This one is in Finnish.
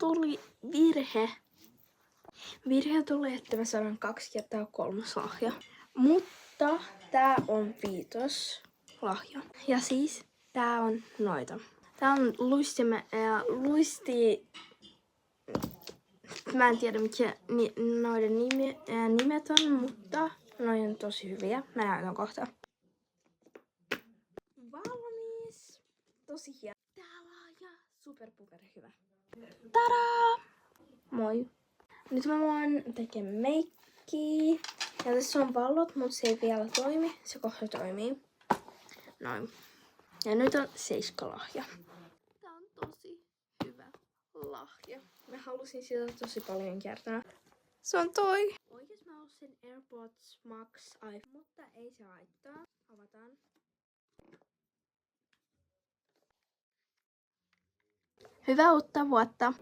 tuli virhe. Virhe tuli, että mä sanon 2 kertaa 3 lahja. Mutta tää on 5. lahja. Ja siis tää on noita. Tää on luisti. Mä en tiedä mikä noiden nimet on, mutta noi on tosi hyviä. Mä näytän kohta. Valmis! Tosi hieno. Tää lahja. Super hyvä. Tadaa! Moi! Nyt mä voin tekemään meikkiä. Ja tässä on vallot, mutta se ei vielä toimi. Se kohta toimii. Noin. Ja nyt on 7 lahja. Tää on tosi hyvä lahja. Mä halusin sitä tosi paljon kertaa. Se on toi. Oikees mä ostin AirPods Max iPhone, mutta ei se haittaa. Avataan. Hyvää uutta vuotta!